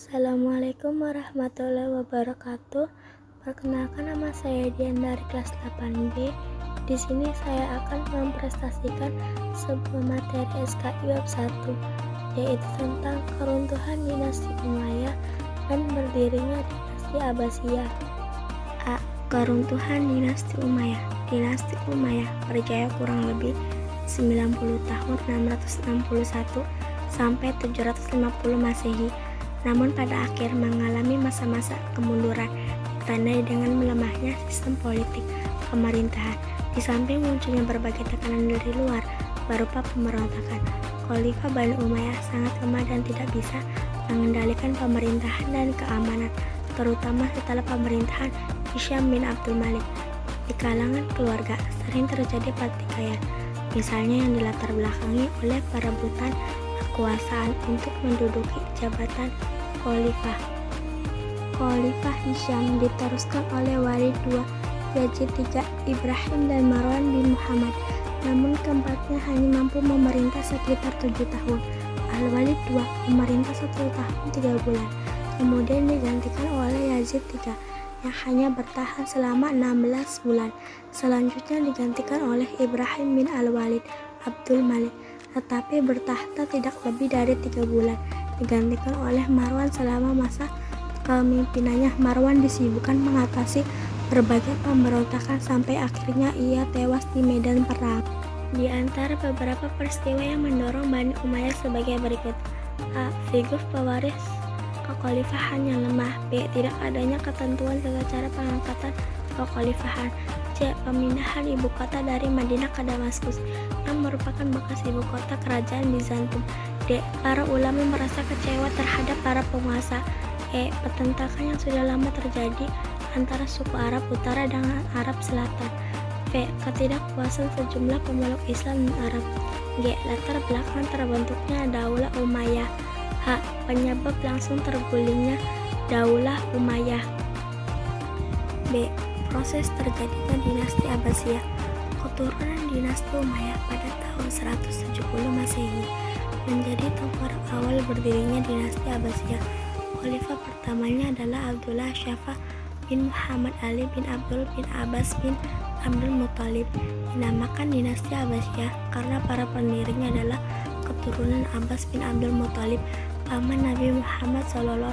Assalamualaikum warahmatullahi wabarakatuh. Perkenalkan, nama saya Dian dari kelas 8B. Di sini saya akan mempresentasikan sebuah materi SKI bab 1, yaitu tentang keruntuhan dinasti Umayyah dan berdirinya dinasti Abbasiyah. A. Keruntuhan dinasti Umayyah. Dinasti Umayyah berjaya kurang lebih 90 tahun 661 sampai 750 Masehi. Namun pada akhir mengalami masa-masa kemunduran ditandai dengan melemahnya sistem politik pemerintahan. Di samping munculnya berbagai tekanan dari luar berupa pemberontakan, Khalifah Bani Umayyah sangat lemah dan tidak bisa mengendalikan pemerintahan dan keamanan, terutama setelah pemerintahan Hisham bin Abdul Malik. Di kalangan keluarga sering terjadi pertikaian, misalnya yang dilatar belakangi oleh perebutan kekuasaan untuk menduduki jabatan khalifah. Khalifah Hisham diteruskan oleh Walid II, Yazid III, Ibrahim dan Marwan bin Muhammad. Namun keempatnya hanya mampu memerintah sekitar 7 tahun. Al-Walid II memerintah 1 tahun 3 bulan. Kemudian digantikan oleh Yazid III yang hanya bertahan selama 16 bulan. Selanjutnya digantikan oleh Ibrahim bin Al-Walid Abdul Malik, tetapi bertahta tidak lebih dari 3 bulan. Digantikan oleh Marwan. Selama masa kepemimpinannya, Marwan disibukkan mengatasi berbagai pemberontakan sampai akhirnya ia tewas di medan perang. Di antara beberapa peristiwa yang mendorong Bani Umayyah sebagai berikut: A. Figur pewaris kekhalifahan yang lemah. B. Tidak adanya ketentuan tata cara pengangkatan kekhalifahan. C. Pemindahan ibu kota dari Madinah ke Damaskus yang merupakan bekas ibu kota kerajaan Bizantium. D. Para ulama merasa kecewa terhadap para penguasa. E. Pertentangan yang sudah lama terjadi antara suku Arab Utara dengan Arab Selatan. V. Ketidakpuasan sejumlah pemeluk Islam dan Arab. G. Latar belakang terbentuknya Daulah Umayyah. H. Penyebab langsung tergulingnya Daulah Umayyah. B. Proses terjadinya dinasti Abbasiyah. Keturunan dinasti Umayyah pada tahun 170 Masehi menjadi tengkorak awal berdirinya dinasti Abbasiyah. Khalifah pertamanya adalah Abdullah Syafa bin Muhammad Ali bin Abdul bin Abbas bin Abdul Muthalib. Dinamakan dinasti Abbasiyah karena para pendirinya adalah keturunan Abbas bin Abdul Muthalib, paman Nabi Muhammad SAW.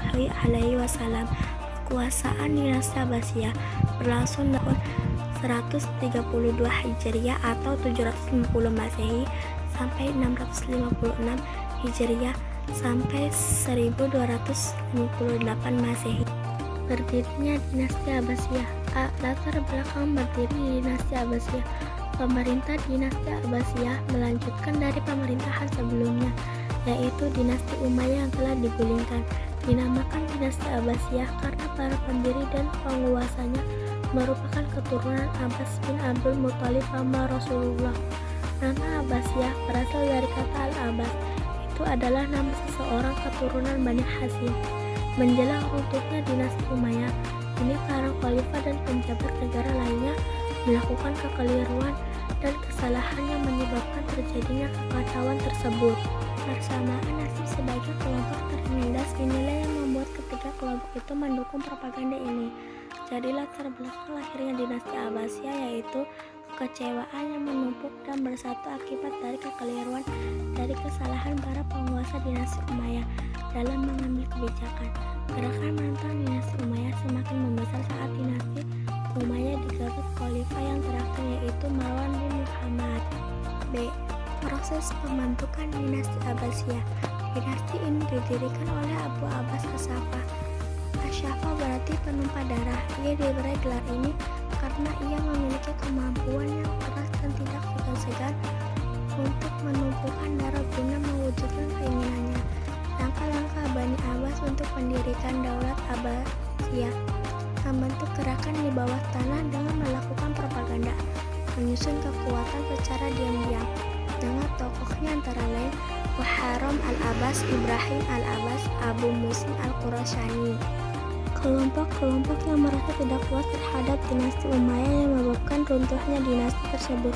Kekuasaan dinasti Abbasiyah berlangsung tahun 132 Hijriah atau 750 Masehi sampai 656 Hijriah sampai 1258 Masehi. Berdirinya dinasti Abbasiyah. A. Latar belakang berdiri dinasti Abbasiyah. Pemerintah dinasti Abbasiyah melanjutkan dari pemerintahan sebelumnya, yaitu dinasti Umayyah yang telah digulingkan. Dinamakan dinasti Abbasiyah karena para pendiri dan penguasanya merupakan keturunan Abbas bin Abdul Muthalib paman Rasulullah. Nama Abbasiyah berasal dari kata Al-Abbas, itu adalah nama seseorang keturunan Bani Hashim. Menjelang runtuhnya dinasti Umayyah, ini para khalifah dan penjabat negara lainnya melakukan kekeliruan dan kesalahan yang menyebabkan terjadinya kekacauan tersebut. Bersamaan nasib sebagai kelompok ternindas inilah yang membuat ketiga kelompok itu mendukung propaganda ini. Jadi latar belakang lahirnya dinasti Abbasiyah yaitu kekecewaan yang menumpuk dan bersatu akibat dari kekeliruan dari kesalahan para penguasa dinasti Umayyah dalam mengambil kebijakan. Gerakan menentang dinasti Umayyah semakin membesar saat dinasti Umayyah digerut khalifah yang terakhir yaitu Marwan bin Muhammad. B. Proses pembentukan dinasti Abbasiyah. Dinasti ini didirikan oleh Abu Abbas As-Saffah. As-Saffah berarti penumpah darah. Ia diberi gelar ini karena ia memiliki kemampuan yang keras dan tidak segan-segan untuk menumpukan darah guna mewujudkan keinginannya. Langkah-langkah Bani Abbas untuk mendirikan Daulat Abbasiyah membentuk gerakan di bawah tanah dengan melakukan propaganda, menyusun kekuatan secara diam-diam dengan tokohnya antara lain Muharram Al-Abbas, Ibrahim Al-Abbas, Abu Musim Al-Qurashani. Kelompok-kelompok yang merasa tidak puas terhadap dinasti Umayyah yang menyebabkan runtuhnya dinasti tersebut.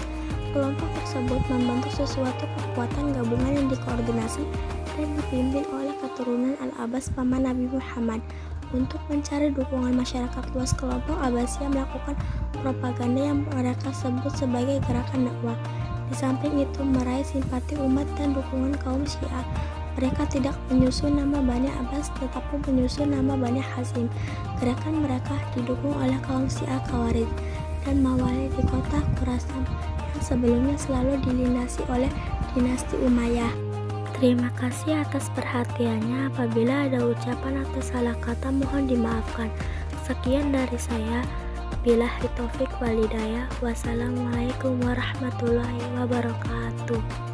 Kelompok tersebut membentuk sesuatu kekuatan gabungan yang dikoordinasi pesantren dipimpin oleh keturunan Al-Abbas paman Nabi Muhammad. Untuk mencari dukungan masyarakat luas, kelompok Abbasiyah melakukan propaganda yang mereka sebut sebagai gerakan dakwah. Di samping itu, meraih simpati umat dan dukungan kaum Syiah. Mereka tidak menyusun nama Bani Abbas, tetapi menyusun nama Bani Hashim. Gerakan mereka didukung oleh kaum Syiah Khawarij dan Mawali di kota Khurasan yang sebelumnya selalu dilintasi oleh dinasti Umayyah. Terima kasih atas perhatiannya. Apabila ada ucapan atau salah kata, mohon dimaafkan. Sekian dari saya. Billahi taufik walhidayah. Wassalamualaikum warahmatullahi wabarakatuh.